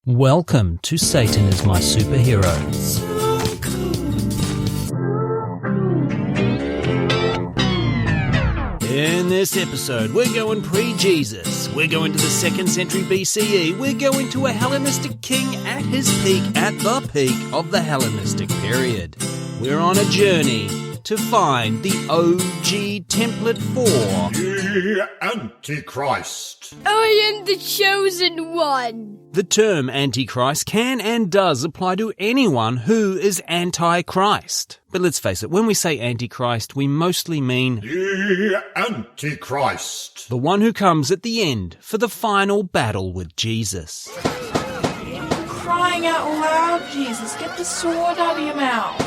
Welcome to Satan is My Superhero. In this episode, we're going pre-Jesus. We're going to the 2nd century BCE. We're going to a Hellenistic king at his peak, at the peak of the Hellenistic period. We're on a journey to find the OG template for the Antichrist. I am the chosen one. The term Antichrist can and does apply to anyone who is anti-Christ. But let's face it, when we say Antichrist, we mostly mean the Antichrist. The one who comes at the end for the final battle with Jesus. Crying out loud, Jesus, get the sword out of your mouth.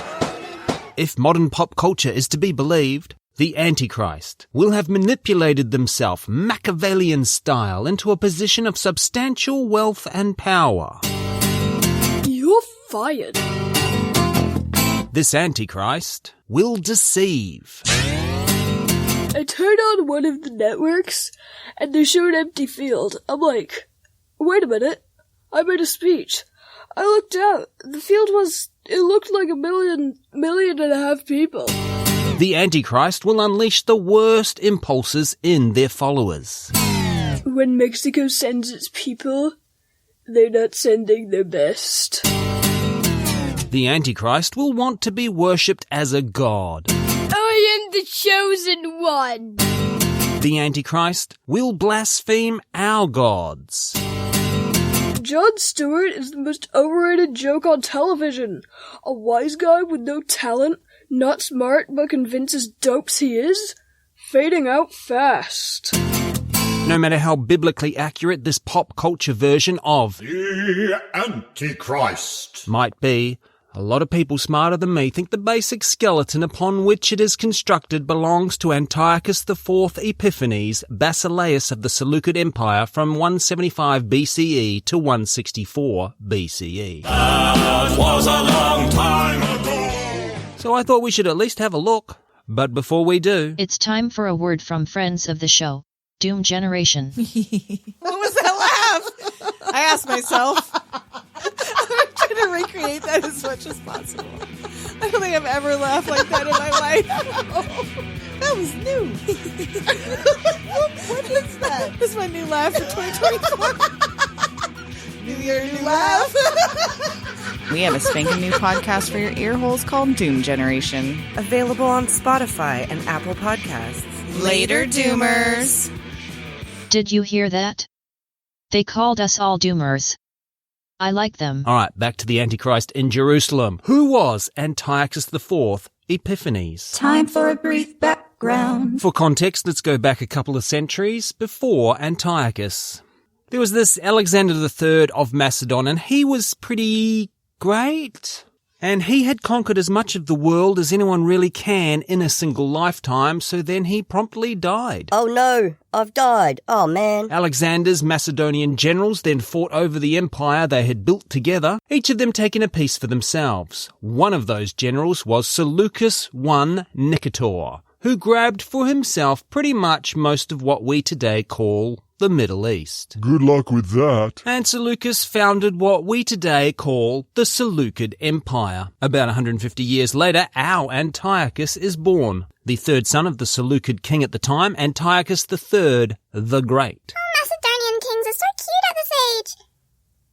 If modern pop culture is to be believed, the Antichrist will have manipulated themselves Machiavellian style into a position of substantial wealth and power. You're fired. This Antichrist will deceive. I turned on one of the networks and they showed empty field. I'm like, wait a minute, I made a speech. I looked out, the field it looked like a million and a half people. The Antichrist will unleash the worst impulses in their followers. When Mexico sends its people, they're not sending their best. The Antichrist will want to be worshipped as a god. I am the chosen one. The Antichrist will blaspheme our gods. Jon Stewart is the most overrated joke on television. A wise guy with no talent, not smart but convinced as dopes he is, fading out fast. No matter how biblically accurate this pop culture version of the Antichrist might be, a lot of people smarter than me think the basic skeleton upon which it is constructed belongs to Antiochus IV Epiphanes, Basileus of the Seleucid Empire from 175 BCE to 164 BCE. That was a long time ago. So I thought we should at least have a look. But before we do, it's time for a word from friends of the show, Doom Generation. What was that laugh? I asked myself. I'm trying to recreate that as much as possible. I don't think I've ever laughed like that in my life. That was new. What is that? This is my new laugh for 2024. New year, new laugh. We have a spanking new podcast for your ear holes called Doom Generation. Available on Spotify and Apple Podcasts. Later, Doomers. Did you hear that? They called us all Doomers. I like them. All right, back to the Antichrist in Jerusalem. Who was Antiochus IV Epiphanes? Time for a brief background. For context, let's go back a couple of centuries before Antiochus. There was this Alexander III of Macedon, and he was pretty great. And he had conquered as much of the world as anyone really can in a single lifetime, so then he promptly died. Oh no, I've died. Oh man. Alexander's Macedonian generals then fought over the empire they had built together, each of them taking a piece for themselves. One of those generals was Seleucus I Nicator, who grabbed for himself pretty much most of what we today call the Middle East. Good luck with that. And Seleucus founded what we today call the Seleucid Empire. About 150 years later, our Antiochus is born, the third son of the Seleucid king at the time, Antiochus III the Great. Macedonian kings are so cute at this age.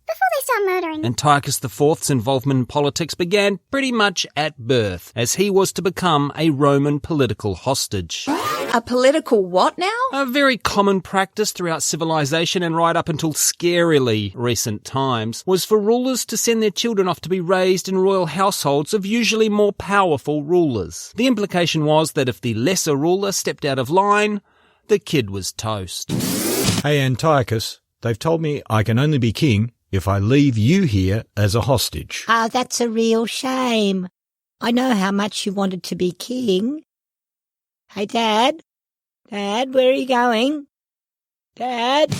Before they start murdering. Antiochus IV's involvement in politics began pretty much at birth, as he was to become a Roman political hostage. A political what now? A very common practice throughout civilization and right up until scarily recent times was for rulers to send their children off to be raised in royal households of usually more powerful rulers. The implication was that if the lesser ruler stepped out of line, the kid was toast. Hey Antiochus, they've told me I can only be king if I leave you here as a hostage. Oh, that's a real shame. I know how much you wanted to be king. Hey, Dad? Dad, where are you going? Dad?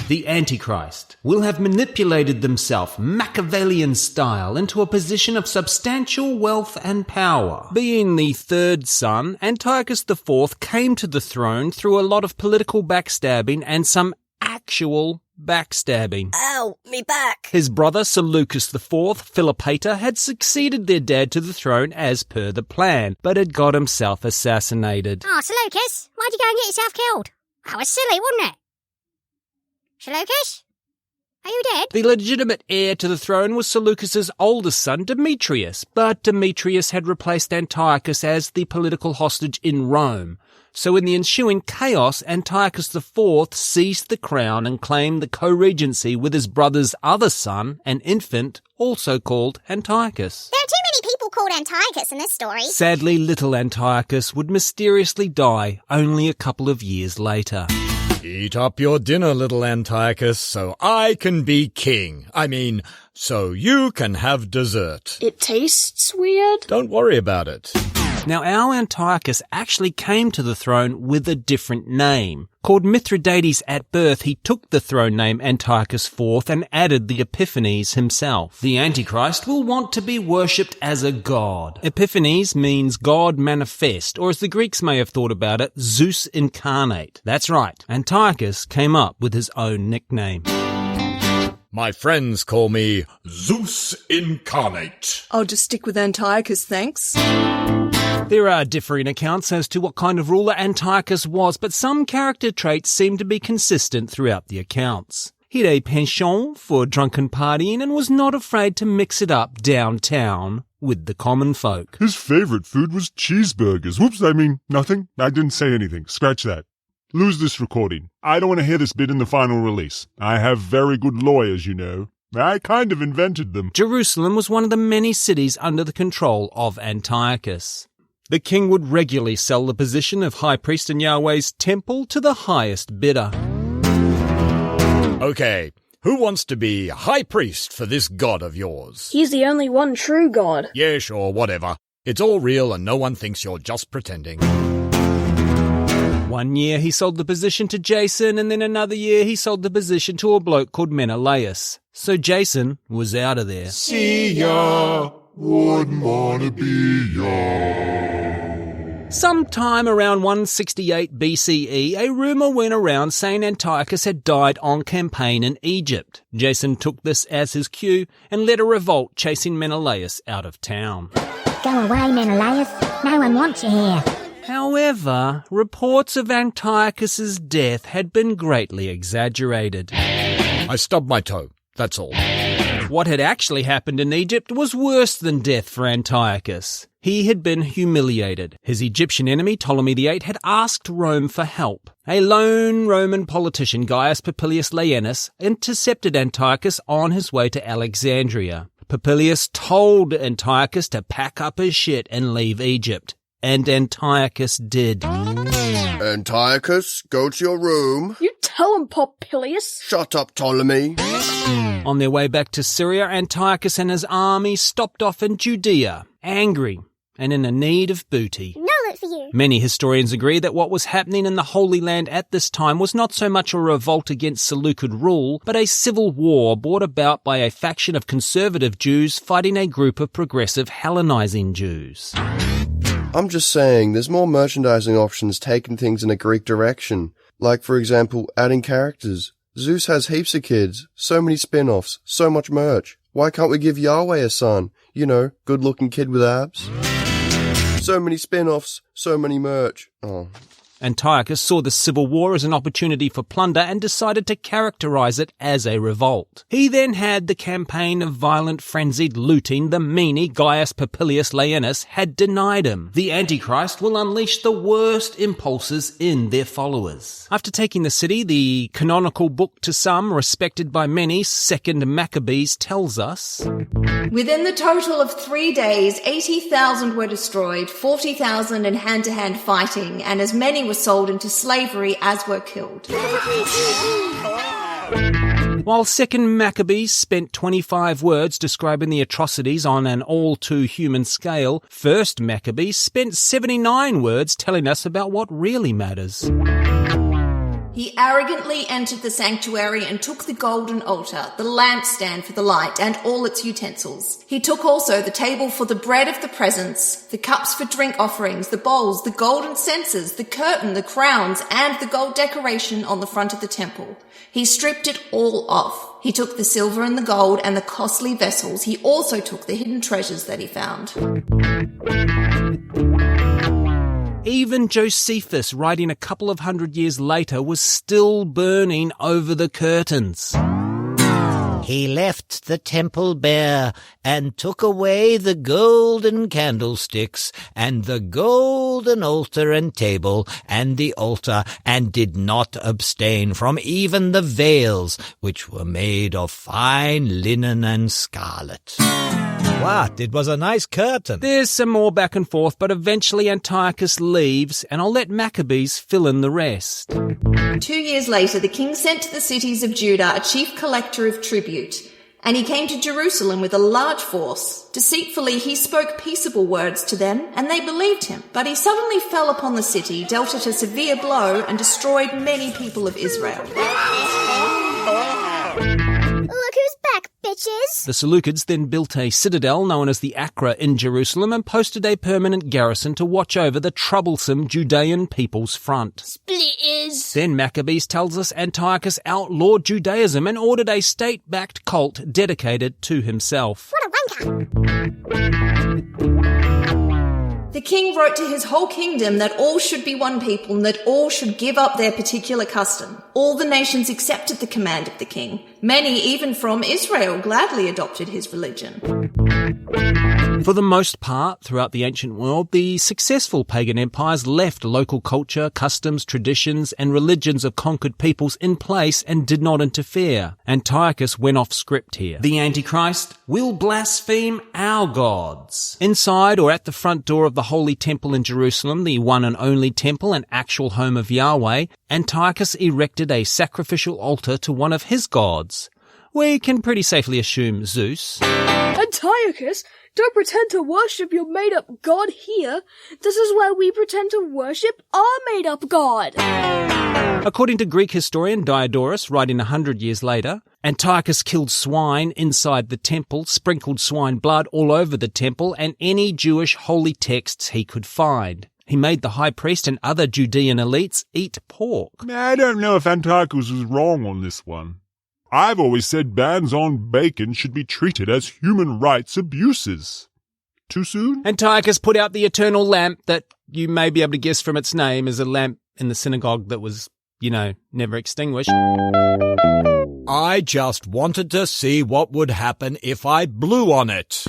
The Antichrist will have manipulated themselves Machiavellian style into a position of substantial wealth and power. Being the third son, Antiochus IV came to the throne through a lot of political backstabbing and some actual backstabbing. Ow, me back. His brother Seleucus IV, Philopator, had succeeded their dad to the throne as per the plan, but had got himself assassinated. Oh, Seleucus, why'd you go and get yourself killed? That was silly, wasn't it? Seleucus? Are you dead? The legitimate heir to the throne was Seleucus's oldest son, Demetrius, but Demetrius had replaced Antiochus as the political hostage in Rome. So in the ensuing chaos, Antiochus IV seized the crown and claimed the co-regency with his brother's other son, an infant, also called Antiochus. There are too many people called Antiochus in this story. Sadly, little Antiochus would mysteriously die only a couple of years later. Eat up your dinner, little Antiochus, so I can be king. So you can have dessert. It tastes weird. Don't worry about it. Now, our Antiochus actually came to the throne with a different name. Called Mithradates at birth, he took the throne name Antiochus IV and added the Epiphanes himself. The Antichrist will want to be worshipped as a god. Epiphanes means God manifest, or as the Greeks may have thought about it, Zeus incarnate. That's right, Antiochus came up with his own nickname. My friends call me Zeus incarnate. I'll just stick with Antiochus, thanks. There are differing accounts as to what kind of ruler Antiochus was, but some character traits seem to be consistent throughout the accounts. He had a penchant for drunken partying and was not afraid to mix it up downtown with the common folk. His favorite food was cheeseburgers. Whoops, nothing. I didn't say anything. Scratch that. Lose this recording. I don't want to hear this bit in the final release. I have very good lawyers, you know. I kind of invented them. Jerusalem was one of the many cities under the control of Antiochus. The king would regularly sell the position of high priest in Yahweh's temple to the highest bidder. Okay, who wants to be high priest for this god of yours? He's the only one true god. Yeah, sure, whatever. It's all real and no one thinks you're just pretending. One year he sold the position to Jason, and then another year he sold the position to a bloke called Menalaus. So Jason was out of there. See ya, wouldn't wanna be ya. Sometime around 168 BCE, a rumour went around saying Antiochus had died on campaign in Egypt. Jason took this as his cue and led a revolt chasing Menalaus out of town. Go away, Menalaus. No one wants you here. However, reports of Antiochus's death had been greatly exaggerated. I stubbed my toe, that's all. What had actually happened in Egypt was worse than death for Antiochus. He had been humiliated. His Egyptian enemy, Ptolemy VIII, had asked Rome for help. A lone Roman politician, Gaius Popillius Laenas, intercepted Antiochus on his way to Alexandria. Popillius told Antiochus to pack up his shit and leave Egypt. And Antiochus did. Antiochus, go to your room. You tell him, Popillius. Shut up, Ptolemy. On their way back to Syria, Antiochus and his army stopped off in Judea, angry and in a need of booty. No, that's for you. Many historians agree that what was happening in the Holy Land at this time was not so much a revolt against Seleucid rule, but a civil war brought about by a faction of conservative Jews fighting a group of progressive Hellenizing Jews. I'm just saying, there's more merchandising options taking things in a Greek direction. Like, for example, adding characters. Zeus has heaps of kids, so many spin-offs, so much merch. Why can't we give Yahweh a son? You know, good-looking kid with abs. So many spin-offs, so many merch. Oh. Antiochus saw the civil war as an opportunity for plunder and decided to characterize it as a revolt. He then had the campaign of violent, frenzied looting the meanie Gaius Popillius Laenas had denied him. The Antichrist will unleash the worst impulses in their followers. After taking the city, the canonical book to some, respected by many, Second Maccabees, tells us, within the total of 3 days, 80,000 were destroyed, 40,000 in hand-to-hand fighting, and as many were sold into slavery as were killed. While Second Maccabees spent 25 words describing the atrocities on an all-too-human scale, First Maccabees spent 79 words telling us about what really matters. He arrogantly entered the sanctuary and took the golden altar, the lampstand for the light, and all its utensils. He took also the table for the bread of the presence, the cups for drink offerings, the bowls, the golden censers, the curtain, the crowns, and the gold decoration on the front of the temple. He stripped it all off. He took the silver and the gold and the costly vessels. He also took the hidden treasures that he found. Even Josephus, writing a couple of hundred years later, was still burning over the curtains. He left the temple bare, and took away the golden candlesticks, and the golden altar and table, and the altar, and did not abstain from even the veils, which were made of fine linen and scarlet. What? It was a nice curtain. There's some more back and forth, but eventually Antiochus leaves, and I'll let Maccabees fill in the rest. 2 years later, the king sent to the cities of Judah a chief collector of tribute, and he came to Jerusalem with a large force. Deceitfully, he spoke peaceable words to them, and they believed him. But he suddenly fell upon the city, dealt it a severe blow, and destroyed many people of Israel. Look who's back, bitches! The Seleucids then built a citadel known as the Acra in Jerusalem and posted a permanent garrison to watch over the troublesome Judean people's front. Splitters! Then Maccabees tells us Antiochus outlawed Judaism and ordered a state-backed cult dedicated to himself. What a wanker! The king wrote to his whole kingdom that all should be one people and that all should give up their particular custom. All the nations accepted the command of the king. Many, even from Israel, gladly adopted his religion. For the most part, throughout the ancient world, the successful pagan empires left local culture, customs, traditions, and religions of conquered peoples in place and did not interfere. Antiochus went off script here. The Antichrist will blaspheme our gods. Inside or at the front door of the Holy Temple in Jerusalem, the one and only temple and actual home of Yahweh, Antiochus erected a sacrificial altar to one of his gods. We can pretty safely assume Zeus. Antiochus, don't pretend to worship your made-up god here. This is where we pretend to worship our made-up god. According to Greek historian Diodorus, writing 100 years later, Antiochus killed swine inside the temple, sprinkled swine blood all over the temple, and any Jewish holy texts he could find. He made the high priest and other Judean elites eat pork. I don't know if Antiochus was wrong on this one. I've always said bans on bacon should be treated as human rights abuses. Too soon? Antiochus put out the eternal lamp that you may be able to guess from its name is a lamp in the synagogue that was, never extinguished. I just wanted to see what would happen if I blew on it.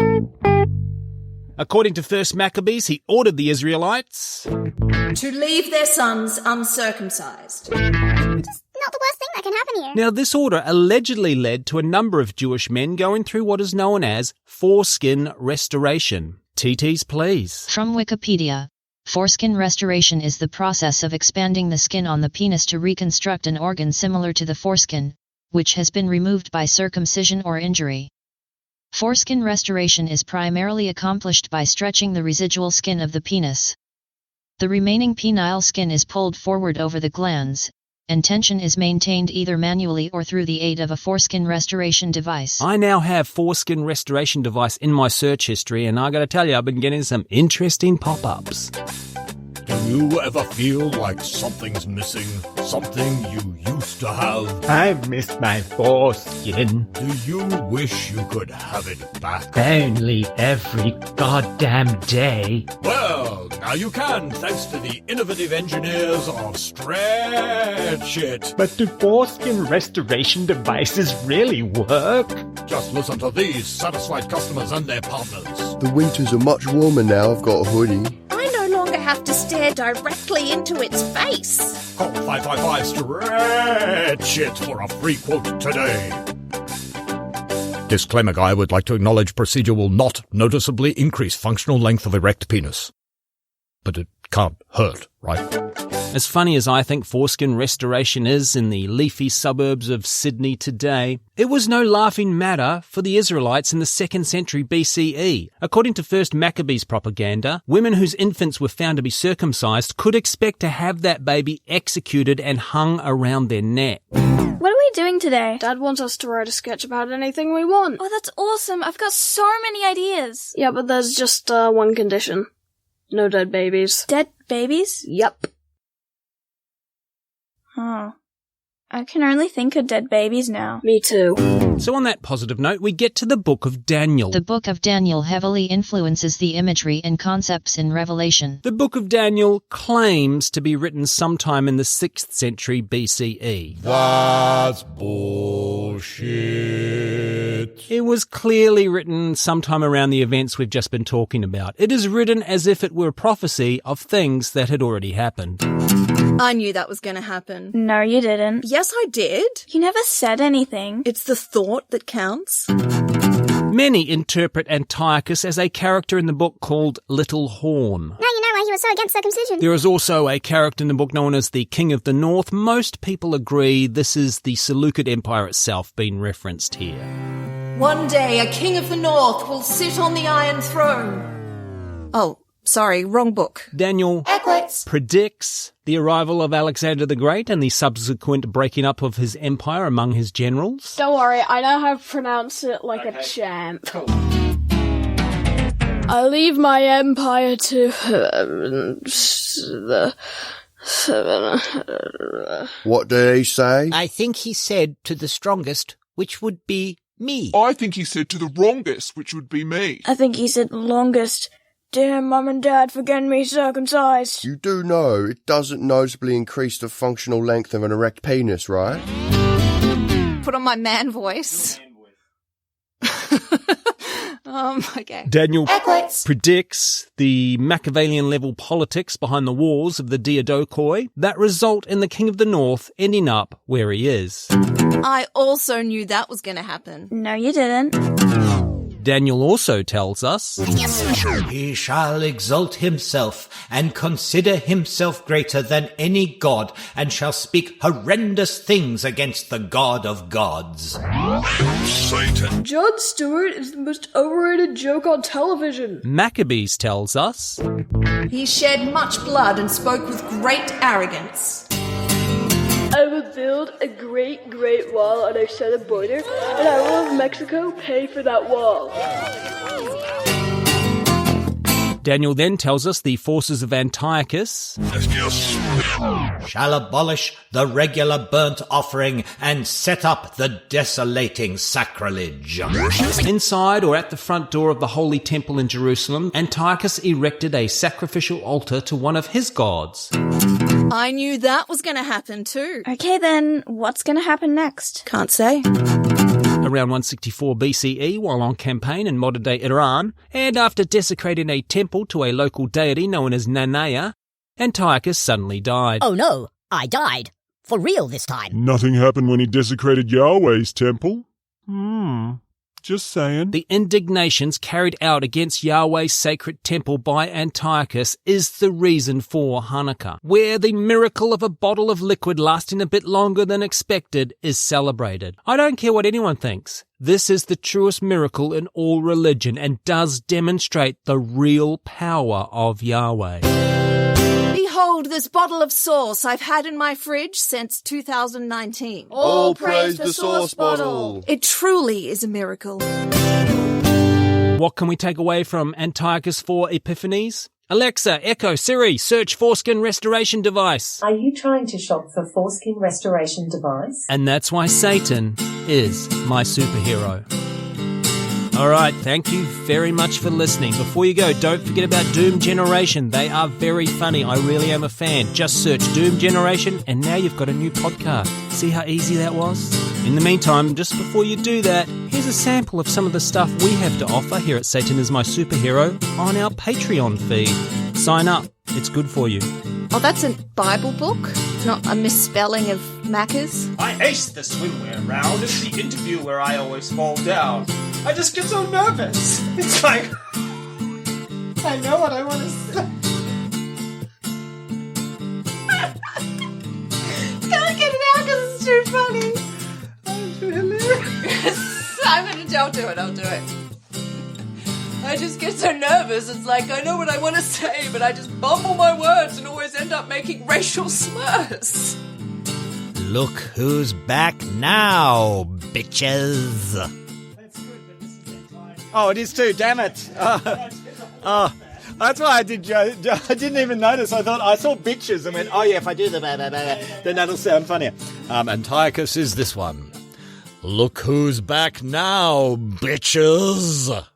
According to First Maccabees, he ordered the Israelites to leave their sons uncircumcised. Just not the worst thing that can happen here. Now, this order allegedly led to a number of Jewish men going through what is known as foreskin restoration. TTs, please. From Wikipedia, foreskin restoration is the process of expanding the skin on the penis to reconstruct an organ similar to the foreskin, which has been removed by circumcision or injury. Foreskin restoration is primarily accomplished by stretching the residual skin of the penis. The remaining penile skin is pulled forward over the glands, and tension is maintained either manually or through the aid of a foreskin restoration device. I now have foreskin restoration device in my search history, and I gotta tell you, I've been getting some interesting pop-ups. Do you ever feel like something's missing? Something you used to have? I miss my foreskin. Do you wish you could have it back? Only every goddamn day. Well, now you can, thanks to the innovative engineers of Stretch It. But do foreskin restoration devices really work? Just listen to these satisfied customers and their partners. The winters are much warmer now. I've got a hoodie. I no longer have to stare directly into its face. Call 555 Stretch It for a free quote today. Disclaimer guy would like to acknowledge procedure will not noticeably increase functional length of erect penis. But it can't hurt, right? As funny as I think foreskin restoration is in the leafy suburbs of Sydney today, it was no laughing matter for the Israelites in the 2nd century BCE. According to First Maccabees propaganda, women whose infants were found to be circumcised could expect to have that baby executed and hung around their neck. What are we doing today? Dad wants us to write a sketch about anything we want. Oh, that's awesome. I've got so many ideas. Yeah, but there's just one condition. No dead babies. Dead babies? Yep. Oh. I can only think of dead babies now. Me too. So on that positive note, we get to the Book of Daniel. The Book of Daniel heavily influences the imagery and concepts in Revelation. The Book of Daniel claims to be written sometime in the 6th century BCE. That's bullshit. It was clearly written sometime around the events we've just been talking about. It is written as if it were a prophecy of things that had already happened. I knew that was going to happen. No, you didn't. Yes, I did. You never said anything. It's the thought that counts. Many interpret Antiochus as a character in the book called Little Horn. Now you know why he was so against circumcision. There is also a character in the book known as the King of the North. Most people agree this is the Seleucid Empire itself being referenced here. One day a king of the north will sit on the Iron Throne. Oh, sorry, wrong book. Daniel predicts the arrival of Alexander the Great and the subsequent breaking up of his empire among his generals. Don't worry, I know how to pronounce it like a champ. Cool. I leave my empire to What did he say? I think he said to the strongest, which would be me. I think he said to the wrongest, which would be me. I think he said longest. Dear Mum and Dad for getting me circumcised. You do know it doesn't noticeably increase the functional length of an erect penis, right? Put on my man voice. Okay. Daniel predicts the Machiavellian-level politics behind the walls of the Diodokoi that result in the King of the North ending up where he is. I also knew that was going to happen. No, you didn't. Daniel also tells us, He shall exalt himself and consider himself greater than any god, and shall speak horrendous things against the God of gods. Satan. Jon Stewart is the most overrated joke on television. Maccabees tells us, He shed much blood and spoke with great arrogance. I will build a great, great wall on our southern border, and I will have Mexico pay for that wall. Daniel then tells us the forces of Antiochus shall abolish the regular burnt offering and set up the desolating sacrilege. Inside or at the front door of the Holy Temple in Jerusalem, Antiochus erected a sacrificial altar to one of his gods. I knew that was going to happen too. Okay then, what's going to happen next? Can't say. Around 164 BCE, while on campaign in modern-day Iran, and after desecrating a temple to a local deity known as Nanaya, Antiochus suddenly died. Oh no, I died. For real this time. Nothing happened when he desecrated Yahweh's temple. Just saying. The indignations carried out against Yahweh's sacred temple by Antiochus is the reason for Hanukkah, where the miracle of a bottle of liquid lasting a bit longer than expected is celebrated. I don't care what anyone thinks. This is the truest miracle in all religion and does demonstrate the real power of Yahweh. Behold this bottle of sauce I've had in my fridge since 2019. All praise the sauce bottle. It truly is a miracle. What can we take away from Antiochus IV Epiphanes? Alexa, Echo, Siri, search foreskin restoration device. Are you trying to shop for foreskin restoration device? And that's why Satan is my superhero. All right, thank you very much for listening. Before you go, don't forget about Doom Generation. They are very funny. I really am a fan. Just search Doom Generation, and now you've got a new podcast. See how easy that was? In the meantime, just before you do that, here's a sample of some of the stuff we have to offer here at Satan is My Superhero on our Patreon feed. Sign up. It's good for you. Oh, that's a Bible book, not a misspelling of Macca's. I aced the swimwear round. It's the interview where I always fall down. I just get so nervous. It's like, I know what I want to say. I'll do it. I just get so nervous. It's like I know what I want to say, but I just bumble my words and always end up making racial slurs. Look who's back now, bitches. Oh, it is too, damn it. That's why I didn't even notice. I thought I saw bitches and went, oh yeah, if I do the then that'll sound funnier. Antiochus is this one. Look who's back now, bitches.